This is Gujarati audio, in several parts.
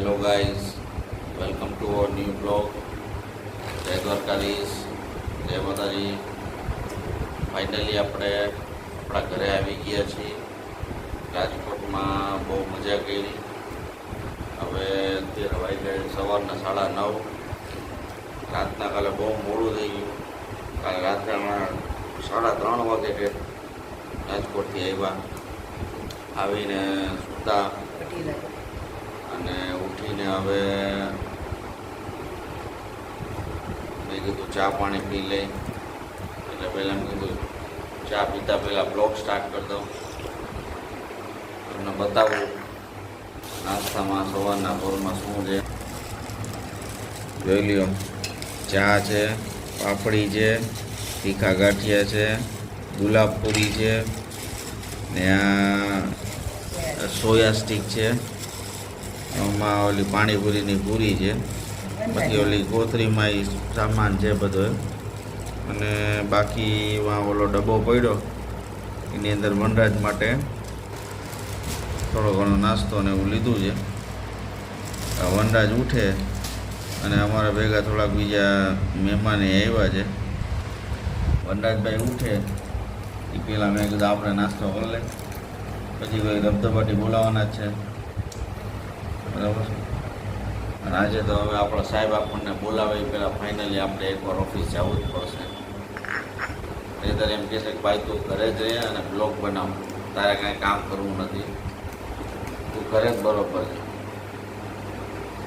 Hello guys, welcome to our new blog. જય દ્વારકાધીશ, જય માતાજી. ફાઇનલી આપણે આપણા ઘરે આવી ગયા છીએ. રાજકોટમાં બહુ મજા કરી. હવે અત્યારે વાગ્યા સવારના 9:30. રાતના કાલે બહુ મોડું થઈ ગયું. કાલે રાત્રના 3:30 વાગે કે રાજકોટથી આવ્યા. આવીને સૂતા અને ઉઠીને હવે મેં કીધું ચા પાણી પી લઈ. એટલે પહેલાં મેં કીધું ચા પીતા પહેલાં બ્લોગ સ્ટાર્ટ કરી દઉં. તમને બતાવું નાસ્તામાં સવારના ભોરમાં શું છે. જોઈ લ્યો, ચા છે, પાપડી છે, તીખા ગાંઠિયા છે, ગુલાબપુરી છે ને આ સોયા સ્ટીક છે. એમાં ઓલી પાણીપુરીની પૂરી છે. બાકી ઓલી કોથરીમાં એ સામાન છે બધો. અને બાકી એમાં ઓલો ડબ્બો પડ્યો એની અંદર વનરાજ માટે થોડો ઘણો નાસ્તો ને એવું લીધું છે. વનરાજ ઉઠે અને અમારા ભેગા થોડાક બીજા મહેમાન આવ્યા છે. વનરાજભાઈ ઉઠે એ પહેલાં મેં કીધું આપણે નાસ્તો કરી લે, પછી કોઈ ધબધબાટી બોલાવવાના જ છે, બરાબર. અને આજે તો હવે આપણો સાહેબ આપણને બોલાવે એ પહેલાં ફાઇનલી આપણે એકવાર ઓફિસ જવું જ પડશે. નહીંતર એમ કહેશે કે ભાઈ તું ઘરે જ રહે અને બ્લોગ બનાવ, તારે કાંઈ કામ કરવું નથી, તું ઘરે જ બરોબર છે.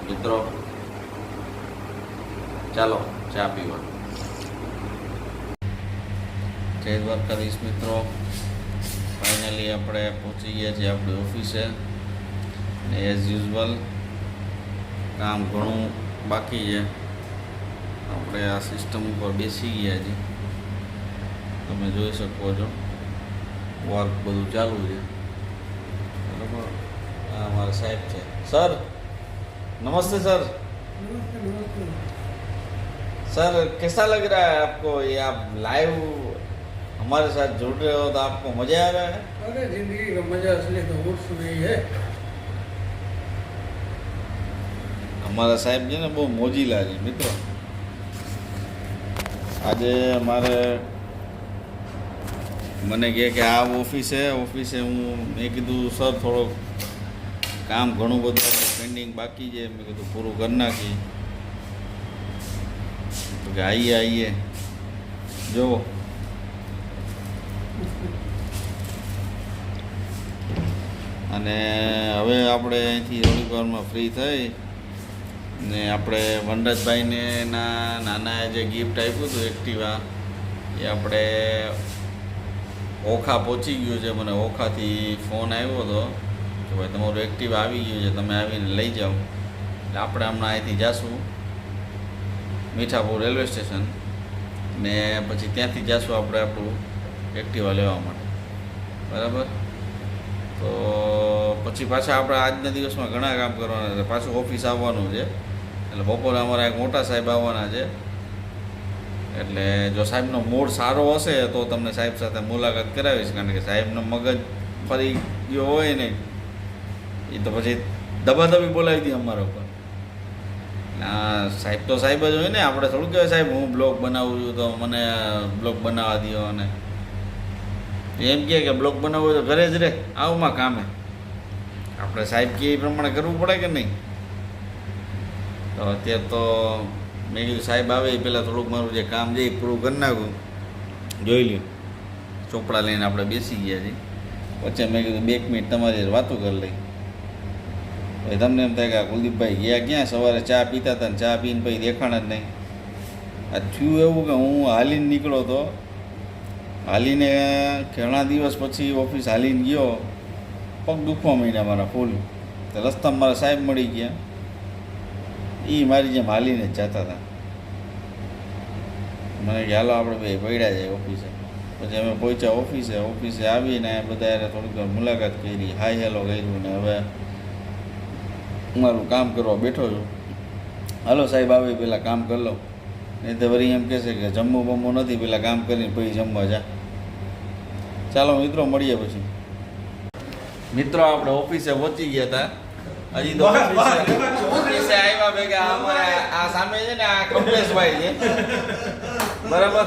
મિત્રો ચાલો ચા પીવા. જય દ્વારકાધીશ મિત્રો, ફાઇનલી આપણે પહોંચી ગયા છીએ આપણી ઓફિસે. ને એઝ યુઝ્યુઅલ કામ ઘણું બાકી છે. આપણે આ સિસ્ટમ ઉપર બેસી ગયા છીએ, તમે જોઈ શકો છો. વર્ક બધું ચાલુ છે, બરાબર. આ અમારા સાહેબ છે. સર नमस्ते सर. सर कैसा लग रहा है आपको, ये आप लाइव हमारे साथ जुड़ रहे हो तो आपको मजा आ रहा है? अरे जिंदगी का मजा असली तो उर्स में ही है. અમારા સાહેબ છે ને બહુ મોજીલા છે મિત્રો. આજે મારે મને કહે કે આ ઓફિસે હું મેં કીધું સર થોડોક કામ ઘણું બધું આપણે પેન્ડિંગ બાકી છે. મેં કીધું પૂરું કરી નાખી. તો કે આવીએ જુઓ. અને હવે આપણે અહીંથી થોડીક વારમાં ફ્રી થઈ ને આપણે વનરાજભાઈને નાના જે ગિફ્ટ આપ્યું હતું એક્ટિવા, એ આપણે ઓખા પહોંચી ગયું છે. મને ઓખાથી ફોન આવ્યો હતો કે ભાઈ તમારું એક્ટિવા આવી ગયું છે, તમે આવીને લઈ જાઓ. એટલે આપણે હમણાં અહીંથી જઈશું મીઠાપુર રેલવે સ્ટેશન ને પછી ત્યાંથી જઈશું આપણે આપણું એક્ટિવા લેવા માટે, બરાબર. તો પછી પાછા આપણે આજના દિવસમાં ઘણા કામ કરવાના છે. પાછું ઓફિસ આવવાનું છે. એટલે બપોરે અમારા એક મોટા સાહેબ આવવાના છે. એટલે જો સાહેબનો મૂડ સારો હશે તો તમને સાહેબ સાથે મુલાકાત કરાવીશ. કારણ કે સાહેબનો મગજ ફરી ગયો હોય ને એ તો પછી દબાદબી બોલાવી દઈએ અમારા ઉપર. સાહેબ તો સાહેબ જ હોય ને, આપણે થોડું કહેવાય સાહેબ હું બ્લોગ બનાવું છું તો મને બ્લોગ બનાવવા દો. અને એમ કે બ્લોગ બનાવવું હોય તો ઘરે જ રહે, આવમાં કામે. આપણે સાહેબ કે એ પ્રમાણે કરવું પડે કે નહીં. તો અત્યારે તો મેં કીધું સાહેબ આવે એ પહેલાં થોડુંક મારું જે કામ છે એ પૂરું કરી નાખું. જોઈ લ્યો, ચોપડા લઈને આપણે બેસી ગયા છીએ. વચ્ચે મેં કીધું 2 મિનિટ તમારી વાતો કરી લઈ. ભાઈ તમને એમ થાય કે કુલદીપભાઈ ગયા ક્યાં, સવારે ચા પીતા હતા ને ચા પીને પછી દેખાણા જ નહીં. આ થયું એવું કે હું હાલીને નીકળ્યો હતો, હાલીને ઘણા દિવસ પછી ઓફિસ હાલીને ગયો, પગ દુખવા માંડ્યા મારા ફૂલ. તો રસ્તામાં મારા સાહેબ મળી ગયા, એ મારી જેમ હાલીને જ જતા હતા. મને કે હાલો આપણે બે પડ્યા જાય ઓફિસે. પછી અમે પહોંચ્યા ઓફિસે આવીને બધા થોડીક વાર મુલાકાત કરી, હાય હેલો કર્યું. ને હવે મારું કામ કરવા બેઠો છું. હાલો સાહેબ આવે પહેલાં કામ કરી લો, નહીં તો વળી એમ કહેશે કે જમવું બમવું નથી, પહેલાં કામ કરીને પછી જમવા જા. ચાલો મિત્રો મળીએ પછી. મિત્રો આપણે ઓફિસે પહોંચી ગયા હતા હજી તો ઓફિસે આવ્યા ભેગા અમારે આ સામે છે ને આ કમલેશભાઈ છે બરાબર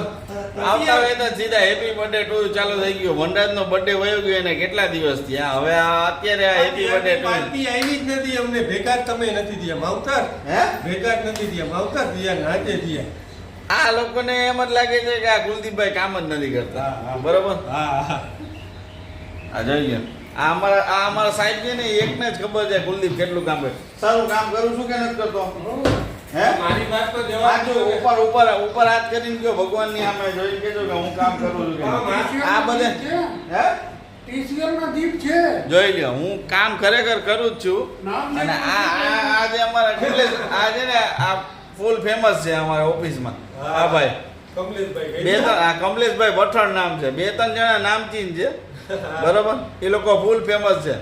આવતા હોય તો સીધા હેપી બર્થડે ટુ ચાલુ થઈ ગયો વનરાજનો બર્થડે વયો ગયો એને કેટલા દિવસ થયા હવે આ અત્યારે આ હેપી બર્થડે ટુ પાર્ટી આવી જ નથી અમને ભેગા જ તમે નથી થયા માવતર હે ભેગા જ નથી થયા માવતર થયા નાચે થયા આ લોકોને એમ જ લાગે છે કે આ કુલદીપભાઈ કામ જ નથી કરતા બરોબર હા આ જોઈ લો આ અમારા સાહેબ છે ને એકને જ ખબર છે કુલદીપ કેટલું કામ કરે સારું કામ કરું છું કે નથી કરતો હે મારી વાત તો આ જવાબ જો ઉપર ઉપર ઉપર હાથ કરીને ગયો ભગવાનની સામે જોઈને કહેજો કે હું કામ કરું છું કે નહીં. આ બધે હે ટીસીએલનો દીપ છે. જોઈ લ્યો હું કામ ખરેખર કરું જ છું નામ અને આ જે અમારા કમલેશ આ છે ને આ ફૂલ ફેમસ છે અમારા ઓફિસમાં આ ભાઈ કમલેશભાઈ બે ત્રણ આ કમલેશભાઈ વઠણ નામ છે બે ત્રણ જણા નામચીન છે બરોબર એ લોકો ફૂલ ફેમસ છે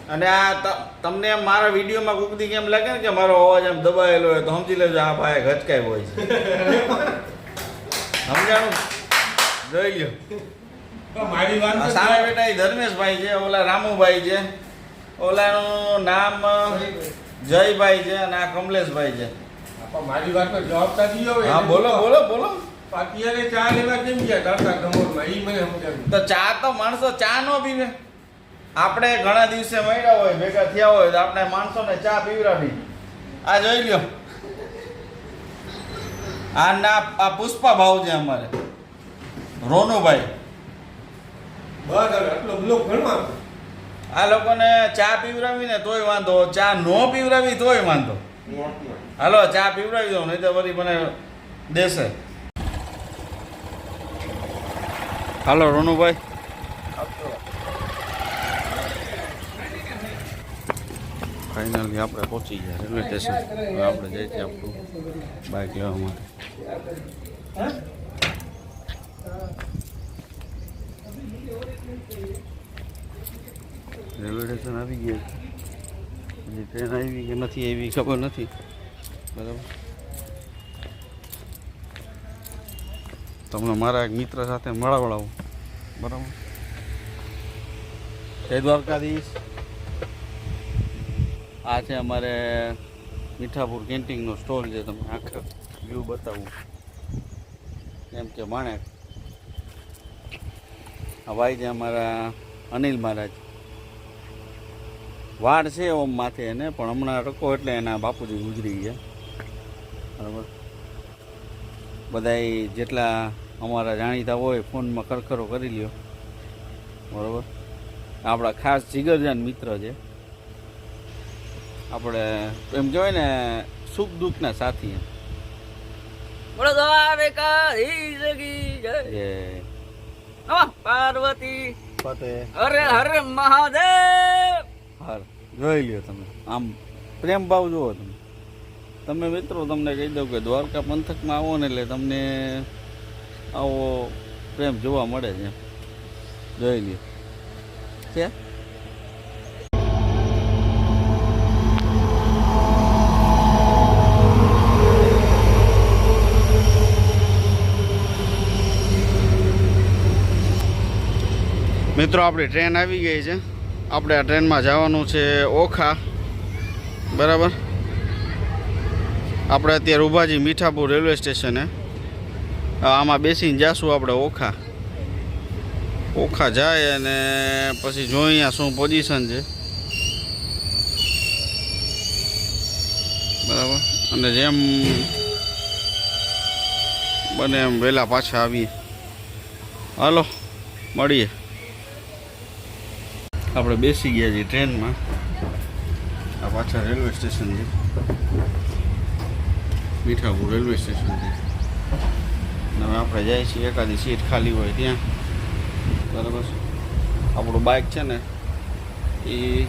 અને આ તમને એમ મારા વિડીયોમાં કોક દી કેમ લાગે ને કે મારો અવાજ એમ દબાયેલો હોય તો સમજી લેજો આ ભાઈ ઘચકાય હોય છે સમજાણું જોઈ લ્યો મારી વાત આ તો સામે બેટા એ ધર્મેશભાઈ છે ઓલા રામુભાઈ છે ઓલાનું નામ જયભાઈ છે અને આ કમલેશભાઈ છે મારી વાતનો જવાબ તો દીયો હવે. હા બોલો બોલો બોલો અત્યારે ચા લેવા કેમ ગયા કરતા ગમોરમાં ઈ મને સમજાવ્યું તો ચા તો માણસો ચા નો પીવે આપણે ઘણા દિવસે મળ્યા હોય ભેગા થયા હોય તો આપણે માણસોને ચા પીવડાવી આ જોઈ લ્યો આ પુષ્પા ભાવ છે અમારે રોનુભાઈ બસ હવે આટલો બ્લોક ભણવા આ લોકોને ચા પીવડાવી ને તોય વાંધો ચા નો પીવડાવી તોય વાંધો હાલો ચા પીવડાવી દો નહીં તો વળી મને દેશે હાલો રોનુભાઈ ફાઇનલી આપણે પહોંચી ગયા રેલવે સ્ટેશન હવે આપણે જઈએ છીએ આપણું બાઇક લેવા માટે રેલવે સ્ટેશન આવી ગયા હજી ટ્રેન આવી કે નથી એવી ખબર નથી બરાબર તમને મારા એક મિત્ર સાથે મળાવડાવું બરાબર જય દ્વારકાધીશ આ છે અમારે મીઠાપુર કેન્ટીનનો સ્ટોલ છે તમને આખા વ્યૂ બતાવું એમ કે માણેક આ ભાઈ છે અમારા અનિલ મહારાજ વાડ છે ઓમ માથે એને પણ હમણાં ટકો એટલે એના બાપુજી ગુજરી ગયા બરાબર બધાય જેટલા અમારા જાણીતા હોય ફોનમાં ખરખરો કરી લ્યો બરાબર આપણા ખાસ જીગરજાન મિત્ર છે આપણે એમ કહેવાય ને સુખ દુઃખના સાથી પાર્વતી ફતેહ હરે હરે મહાદેવ હાર જોઈ લ્યો તમે આમ પ્રેમ ભાવ જુઓ તમે મિત્રો તમને કહી દઉં કે દ્વારકા પંથકમાં આવો ને એટલે તમને આવો પ્રેમ જોવા મળે છે જોઈ લ્યો છે મિત્રો આપણી ટ્રેન આવી ગઈ છે આપણે આ ટ્રેનમાં જવાનું છે ઓખા બરાબર આપણે અત્યારે ઊભા છીએ મીઠાપુર રેલવે સ્ટેશને આમાં બેસીને જાશું આપણે ઓખા જાય અને પછી જોઈએ અહીંયા શું પોઝિશન છે બરાબર અને જેમ બને એમ વહેલા પાછા આવીએ હાલો મળીએ આપણે બેસી ગયા છીએ ટ્રેનમાં આ પાછા રેલવે સ્ટેશન છે મીઠાપુર રેલવે સ્ટેશન છે હવે આપણે જઈએ છીએ એકાદી સીટ ખાલી હોય ત્યાં બરાબર આપણું બાઇક છે ને એ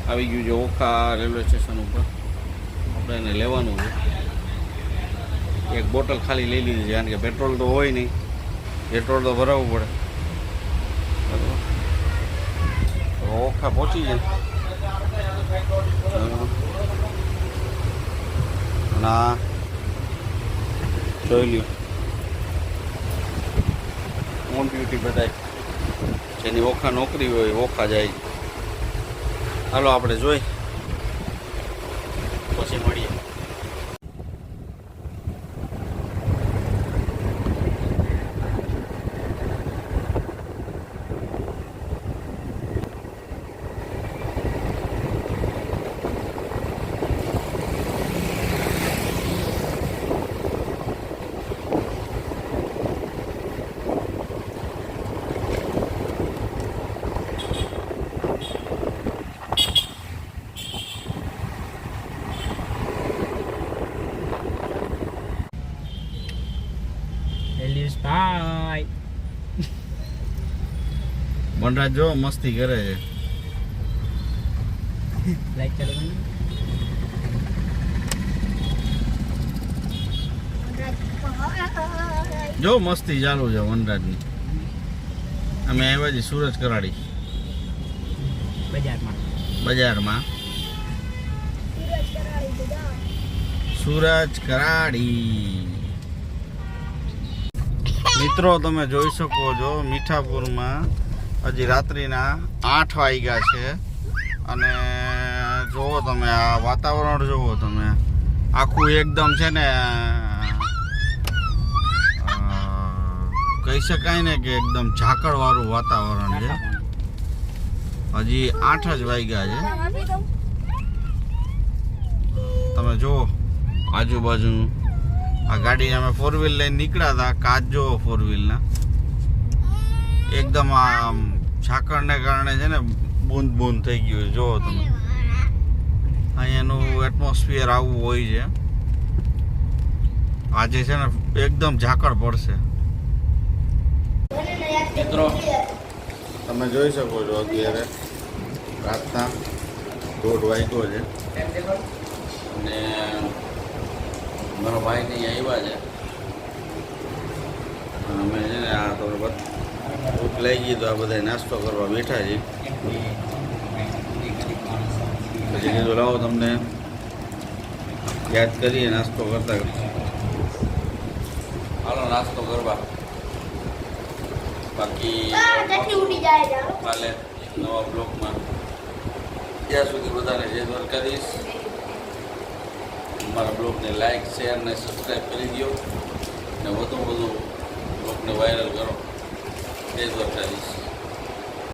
આવી ગયું છે ઓખા રેલવે સ્ટેશન ઉપર આપણે એને લેવાનું છે એક બોટલ ખાલી લઈ લીધી છે કારણ કે પેટ્રોલ તો હોય નહીં પેટ્રોલ તો ભરાવવું પડે બરાબર ઓખા પહોંચી જાય ના જોઈ લ્યો ઓન ડ્યુટી બધા જેની ઓખા નોકરી હોય ઓખા જાય હાલો આપણે જોઈ પછી મળીએ. ભાઈ વનરાજ જો મસ્તી કરે છે. લાઈટ ચાલુ કરી જો મસ્તી ચાલુ છે વનરાજની. અમે આવ્યા છીએ સુરજ કરાડી બજારમાં. સુરજ કરાડી મિત્રો તમે જોઈ શકો છો મીઠાપુરમાં હજી રાત્રિના 8 વાગ્યા છે અને જુઓ તમે આ વાતાવરણ જુઓ તમે આખું એકદમ છે ને કહી શકાય ને કે એકદમ ઝાકળવાળું વાતાવરણ છે. હજી 8 જ વાગ્યા છે. તમે જુઓ આજુબાજુ આ ગાડી અમે 4 વ્હીલ લઈને નીકળ્યા હતા. કાચ જોવો 4 વ્હીલના એકદમ આમ ઝાકળને કારણે છે ને બૂંદ બૂંદ થઈ ગયું. જુઓ તમે અહીંયાનું એટમોસ્ફિયર આવું હોય છે. આજે છે ને એકદમ ઝાકળ પડશે. મિત્રો તમે જોઈ શકો છો અત્યારે રાતના 1:30 વાગ્યો છે અને મારો ભાઈ ત્યાં આવ્યા છે. અમે છે ને આ તો ભૂખ લઈ ગઈ તો આ બધા નાસ્તો કરવા બેઠા છે. પછી કીધું લાવો તમને યાદ કરીએ નાસ્તો કરતા કરતા. હાલો નાસ્તો કરવા. બાકી કાલે એક નવા બ્લોગમાં ત્યાં સુધી બધાને જય દ્વારકાધીશ. અમારા બ્લોગને લાઈક શેર અને સબસ્ક્રાઈબ કરી દો અને વધુ બ્લોગને વાયરલ કરો. જય દ્વારકાધીશ.